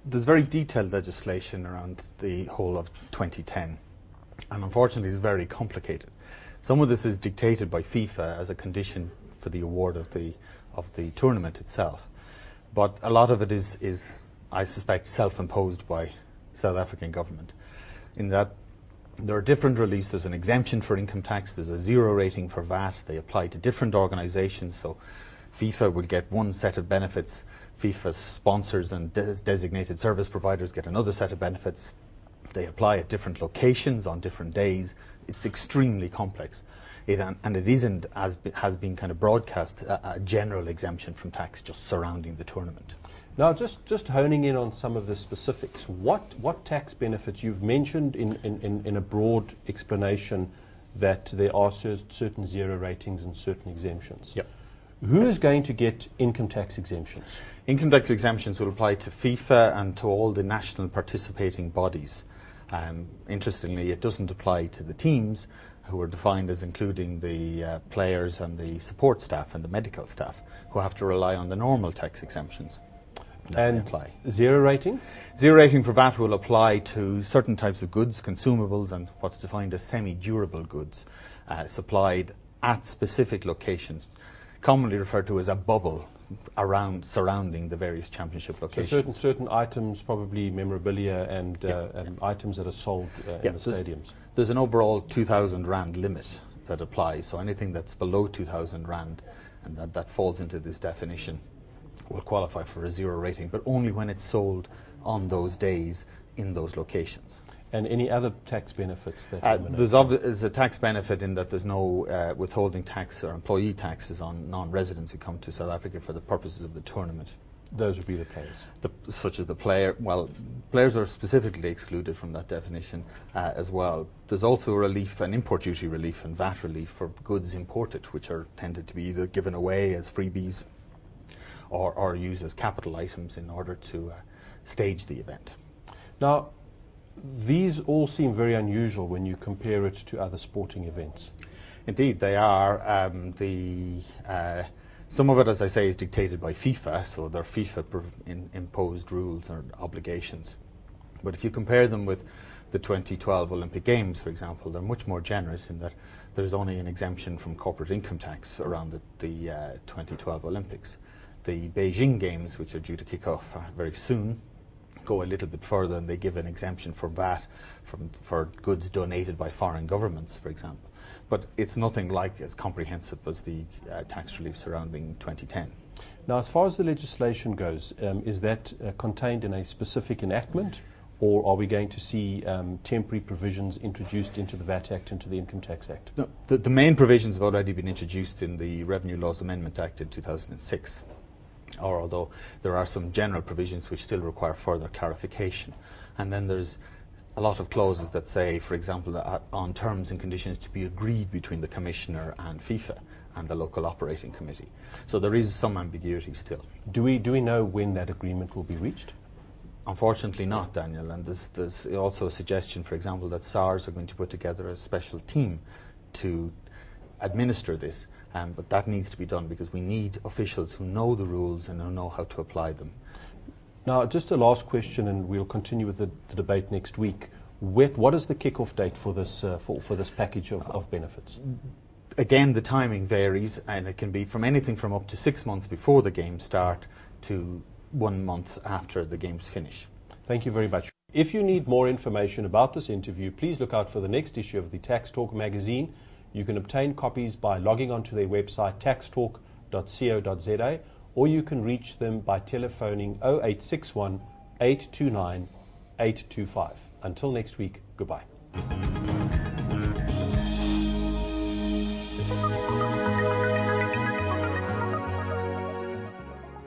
there's very detailed legislation around the whole of 2010, and unfortunately it's very complicated. Some of this is dictated by FIFA as a condition for the award of the tournament itself, but a lot of it is I suspect self-imposed by South African government, in that there are different reliefs. There's an exemption for income tax, there's a zero rating for VAT. They apply to different organisations, so FIFA will get one set of benefits, FIFA's sponsors and designated service providers get another set of benefits. They apply at different locations on different days. It's extremely complex. And it isn't, as has been kind of broadcast, a general exemption from tax just surrounding the tournament. Now, just honing in on some of the specifics, what tax benefits you've mentioned in a broad explanation that there are certain zero ratings and certain exemptions. Yep. Who is going to get income tax exemptions? Income tax exemptions will apply to FIFA and to all the national participating bodies. Interestingly, it doesn't apply to the teams, who are defined as including the players and the support staff and the medical staff, who have to rely on the normal tax exemptions. And apply. Zero rating? Zero rating for VAT will apply to certain types of goods, consumables, and what's defined as semi-durable goods supplied at specific locations, commonly referred to as a bubble surrounding the various championship locations. So certain items, probably memorabilia and items that are sold in the stadiums. There's an overall 2,000 Rand limit that applies, so anything that's below 2,000 Rand and that falls into this definition will qualify for a zero rating, but only when it's sold on those days in those locations. And any other tax benefits that there's a tax benefit in that there's no withholding tax or employee taxes on non-residents who come to South Africa for the purposes of the tournament. Those would be the players? Such as the player. Well, players are specifically excluded from that definition as well. There's also a relief, an import duty relief and VAT relief for goods imported, which are tended to be either given away as freebies or used as capital items in order to stage the event. Now, these all seem very unusual when you compare it to other sporting events. Indeed, they are. Some of it, as I say, is dictated by FIFA, so they're FIFA-imposed rules or obligations. But if you compare them with the 2012 Olympic Games, for example, they're much more generous in that there's only an exemption from corporate income tax around the 2012 Olympics. The Beijing Games, which are due to kick off very soon, go a little bit further, and they give an exemption for VAT for goods donated by foreign governments, for example. But it's nothing like as comprehensive as the tax relief surrounding 2010. Now, as far as the legislation goes, is that contained in a specific enactment, or are we going to see temporary provisions introduced into the VAT Act, into the Income Tax Act? No, the main provisions have already been introduced in the Revenue Laws Amendment Act in 2006. Or although there are some general provisions which still require further clarification. And then there's a lot of clauses that say, for example, that on terms and conditions to be agreed between the Commissioner and FIFA and the local operating committee. So there is some ambiguity still. Do we know when that agreement will be reached? Unfortunately not, Daniel. And there's also a suggestion, for example, that SARS are going to put together a special team to administer this. But that needs to be done because we need officials who know the rules and who know how to apply them. Now, just a last question, and we'll continue with the debate next week. What is the kick-off date for this for this package of benefits? Again, the timing varies, and it can be from anything from up to 6 months before the games start to 1 month after the games finish. Thank you very much. If you need more information about this interview, please look out for the next issue of the Tax Talk magazine. You can obtain copies by logging onto their website taxtalk.co.za, or you can reach them by telephoning 0861 829 825. Until next week, goodbye.